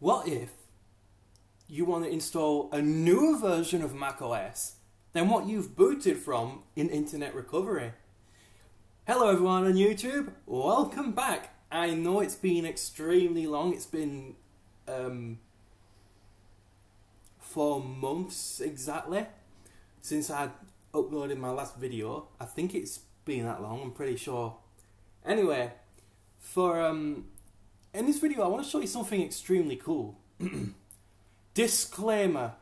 What if you want to install a newer version of macOS than what you've booted from in Internet Recovery? Hello everyone on YouTube, welcome back. I know it's been extremely long, it's been 4 months exactly since I uploaded my last video. I think it's been that long, I'm pretty sure. Anyway, in this video I want to show you something extremely cool. Disclaimer: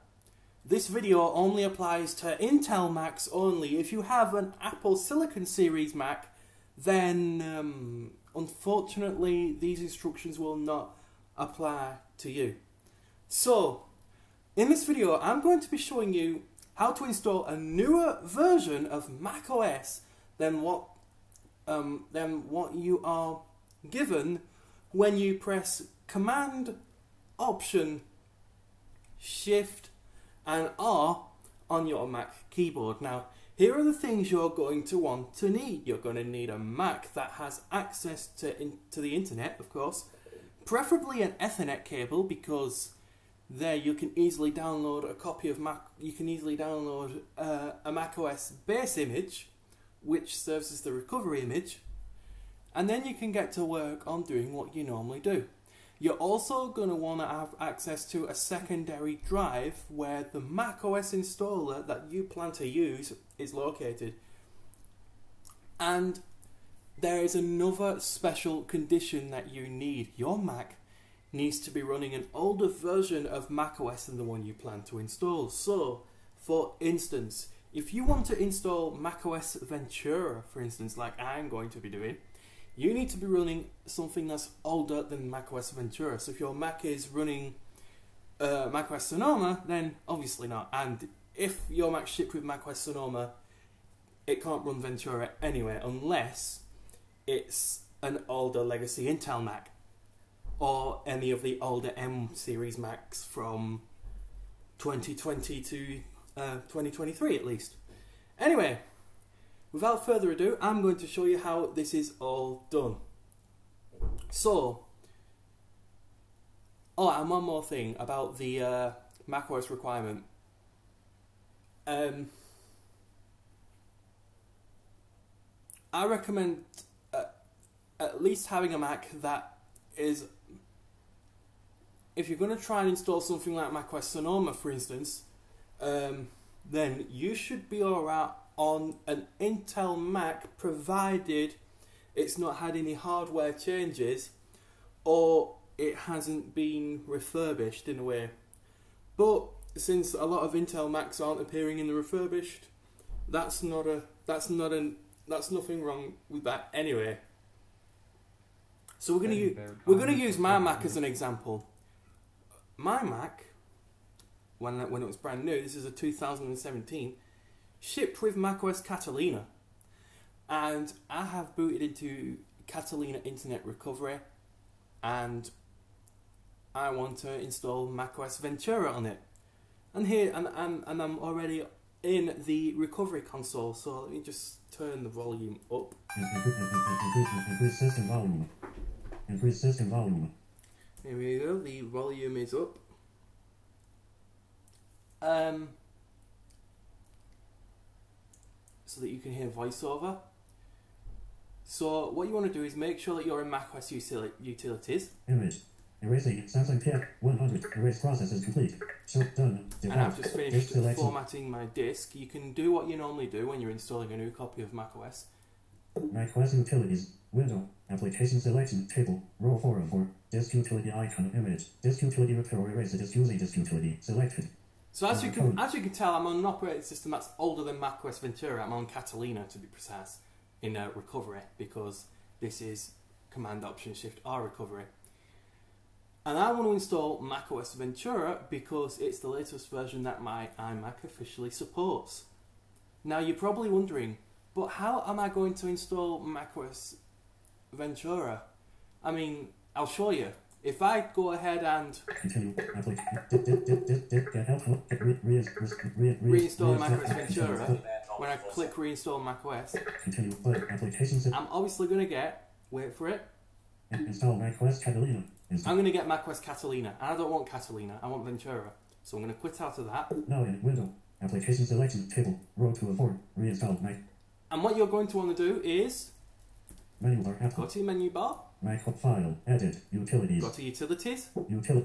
this video only applies to Intel Macs only. If you have an Apple Silicon Series Mac, then unfortunately these instructions will not apply to you. So, in this video I'm going to be showing you how to install a newer version of macOS than what you are given when you press Command, Option, Shift and R on your Mac keyboard. Now, here are the things you're going to want to need. You're going to need a Mac that has access to the internet, of course, preferably an Ethernet cable, because there you can easily download a copy of Mac. You can easily download a macOS base image, which serves as the recovery image, and then you can get to work on doing what you normally do. You're also going to want to have access to a secondary drive where the macOS installer that you plan to use is located. And there is another special condition that you need. Your Mac needs to be running an older version of macOS than the one you plan to install. So, for instance, if you want to install macOS Ventura, for instance, like I'm going to be doing, you need to be running something that's older than macOS Ventura. So if your Mac is running macOS Sonoma, then obviously not. And if your Mac shipped with macOS Sonoma, it can't run Ventura anyway, unless it's an older legacy Intel Mac, or any of the older M series Macs from 2020 to 2023 at least. Anyway, without further ado, I'm going to show you how this is all done. So, and one more thing about the macOS requirement. I recommend at least having a Mac that is, if you're going to try and install something like macOS Sonoma, for instance, then you should be alright on an Intel Mac, provided it's not had any hardware changes or it hasn't been refurbished in a way. But since a lot of Intel Macs aren't appearing in the refurbished, that's nothing wrong with that anyway. So we're gonna use my Mac as an example. My Mac, when it was brand new, this is a 2017, shipped with macOS Catalina, and I have booted into Catalina Internet Recovery, and I want to install macOS Ventura on it. And here, and I'm already in the recovery console. So let me just turn the volume up. Increase system volume. Increase system volume. Here we go. The volume is up. So that you can hear voiceover. So what you want to do is make sure that you're in macOS utilities. Image. Erasing Samsung TF 100. Erase process is complete. So done. And I've just finished formatting my disk. You can do what you normally do when you're installing a new copy of macOS. macOS utilities. Window. Application selection table. Row 4 of 4. Disk utility icon image. Disk utility repair or erase the disk using disk utility selected. So as you can tell, I'm on an operating system that's older than macOS Ventura. I'm on Catalina, to be precise, in recovery, because this is Command Option Shift R recovery. And I want to install macOS Ventura because it's the latest version that my iMac officially supports. Now you're probably wondering, but how am I going to install macOS Ventura? I mean, I'll show you. If I go ahead and reinstall macOS Ventura, when I click reinstall macOS, I'm obviously going to get, wait for it, install macOS Catalina. I'm going to get macOS Catalina, and I don't want Catalina, I want Ventura. So I'm going to quit out of that. Now in Window, Application Selection Table, row 2 of 4, reinstall Mac. And what you're going to want to do is Menu bar, go to your menu bar, Mac File, Edit, Utilities. go to Utilities,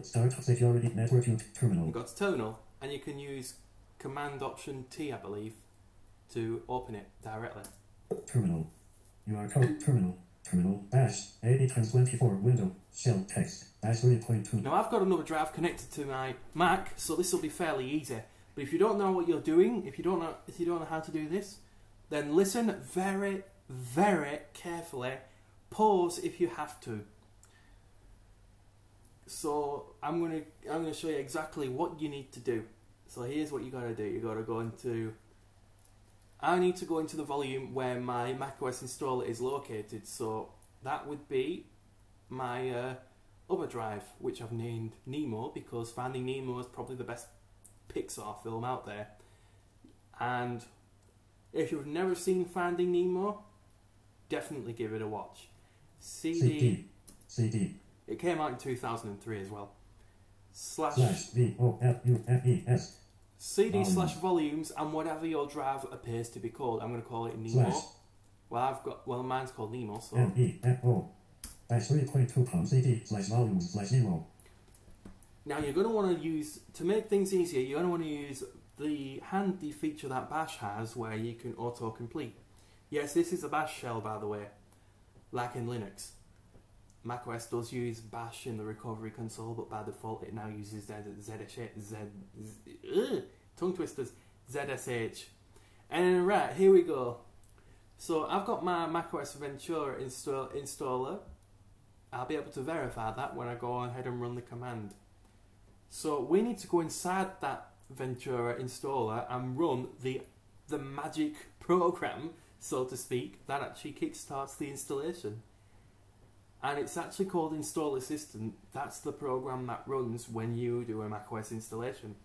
Start Security Network Terminal. go to Terminal, and you can use Command Option T, I believe, to open it directly. Terminal. UR code terminal. Terminal bash 80 times 24 window shell text bash 3.2. Now I've got another drive connected to my Mac, so this will be fairly easy. But if you don't know what you're doing, if you don't know how to do this, then listen very, very carefully. Pause if you have to. So I'm gonna show you exactly what you need to do. So here's what you gotta do. You gotta go into. I need to go into the volume where my macOS installer is located. So that would be my other drive, which I've named Nemo, because Finding Nemo is probably the best Pixar film out there. And if you've never seen Finding Nemo, definitely give it a watch. CD. It came out in 2003 as well. /VOLUMES. CD/volumes and whatever your drive appears to be called. I'm going to call it Nemo. Well, mine's called Nemo. So NEMO. /3.2 CD/volumes/Nemo. Now you're going to want to use, to make things easier, you're going to want to use the handy feature that Bash has where you can auto-complete. Yes, this is a Bash shell, by the way, like in Linux. macOS does use Bash in the recovery console, but by default it now uses tongue twisters, ZSH. And right, here we go. So I've got my macOS Ventura installer. I'll be able to verify that when I go ahead and run the command. So we need to go inside that Ventura installer and run the magic program, so to speak, that actually kickstarts the installation. And it's actually called Install Assistant. That's the program that runs when you do a macOS installation.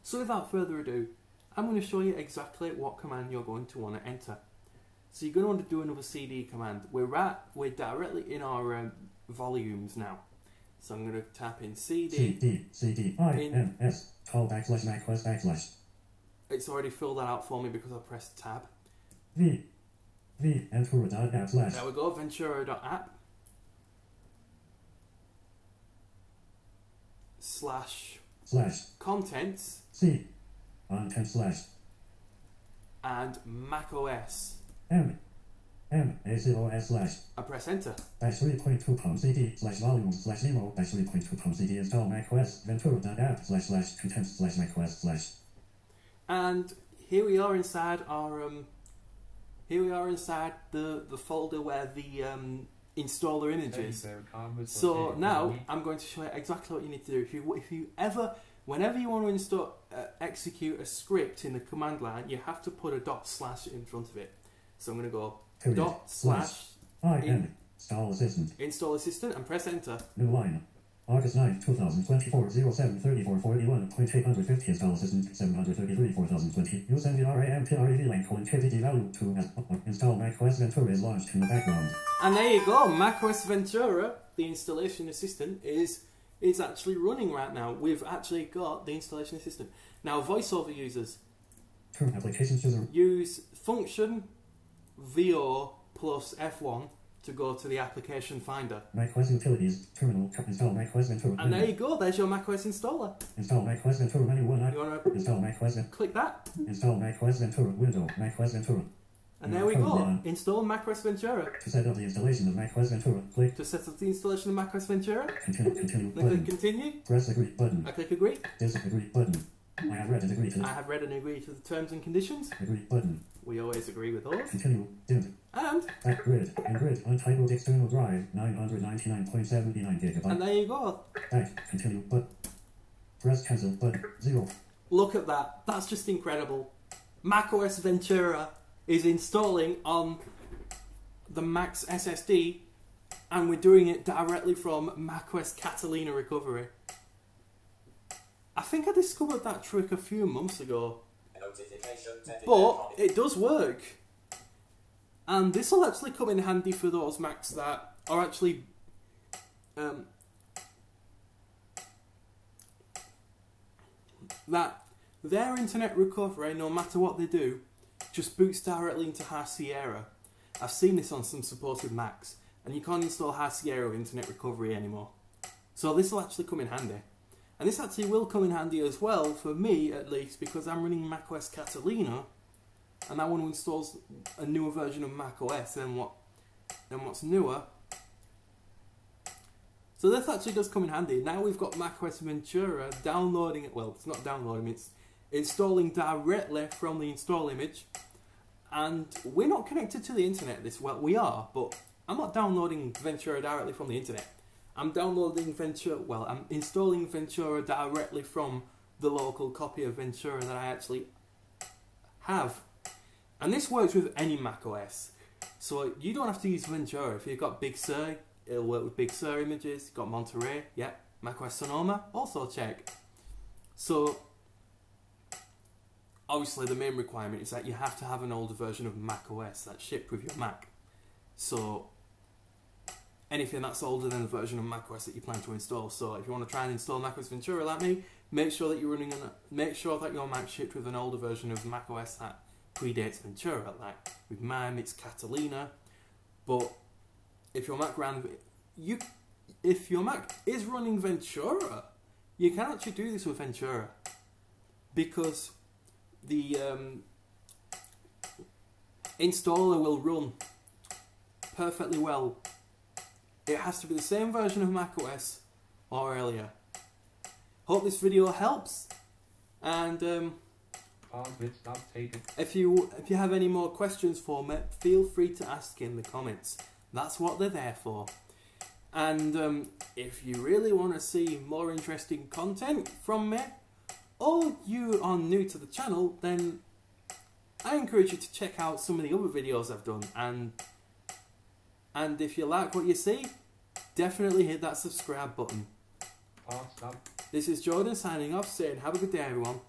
So without further ado, I'm going to show you exactly what command you're going to want to enter. So you're going to want to do another CD command. We're directly in our volumes now. So I'm going to tap in CD. INS /macOS/. It's already filled that out for me because I pressed tab. Ventura.app/. There we go, Ventura.app / contents content / and macOS. macOS/. I press enter. /3.2 CD/volumes/Nemo /3.2 CD install macOS Ventura.app /content /macOS/. And here we are inside our the folder where the installer image is. So now I'm going to show you exactly what you need to do. Whenever you want to execute a script in the command line, you have to put a // in front of it. So I'm going to go // install assistant and press enter. New line. August 9, 2024, 073441.850 install assistant 733 4020. Use NVRAMPREV link KVD value to install macOS Ventura is launched in the background. And there you go, macOS Ventura, the installation assistant, is actually running right now. We've actually got the installation assistant. Now VoiceOver users applications user use function VO plus F1 to go to the application finder. macOS utilities terminal install macOS Ventura. And there you go, there's your macOS installer. Install macOS Ventura menu 1. You want to install macOS Ventura. Click that. Install macOS Ventura window macOS Ventura. And there we go. Install macOS Ventura. To set up the installation of macOS Ventura, click. To set up the installation of macOS Ventura, Continue. I click continue. Press agree button. I click agree. Disagree button. I have read and agreed to. I have read and agreed to the terms and conditions. Agree button. We always agree with those. Continue. Dimmed. And back grid and grid untitled external drive 999.79 gigabyte. And there you go. Back. Continue. But press cancel button 0. Look at that. That's just incredible. macOS Ventura is installing on the Mac's SSD, and we're doing it directly from macOS Catalina recovery. I think I discovered that trick a few months ago, but it does work. And this will actually come in handy for those Macs that are actually that their internet recovery, no matter what they do, just boots directly into High Sierra. I've seen this on some supported Macs, and you can't install High Sierra with internet recovery anymore. So this will actually come in handy. And this actually will come in handy as well, for me at least, because I'm running macOS Catalina, and that one installs a newer version of macOS than what's newer. So this actually does come in handy. Now we've got macOS Ventura downloading it. Well, it's not downloading, it's installing directly from the install image. And we're not connected to the internet well, we are, but I'm not downloading Ventura directly from the internet. I'm installing Ventura directly from the local copy of Ventura that I actually have. And this works with any macOS. So you don't have to use Ventura. If you've got Big Sur, it'll work with Big Sur images. You've got Monterey, yep. macOS Sonoma, also check. So obviously the main requirement is that you have to have an older version of macOS that's shipped with your Mac. So anything that's older than the version of macOS that you plan to install. So if you want to try and install macOS Ventura like me, make sure that your Mac shipped with an older version of macOS that predates Ventura. Like with mine, it's Catalina. But if your Mac is running Ventura, you can actually do this with Ventura, because the installer will run perfectly well. It has to be the same version of macOS or earlier. Hope this video helps, and if you have any more questions for me, feel free to ask in the comments. That's what they're there for. And if you really want to see more interesting content from me, or you are new to the channel, then I encourage you to check out some of the other videos I've done. And if you like what you see, definitely hit that subscribe button. This is Jordan signing off, saying have a good day everyone.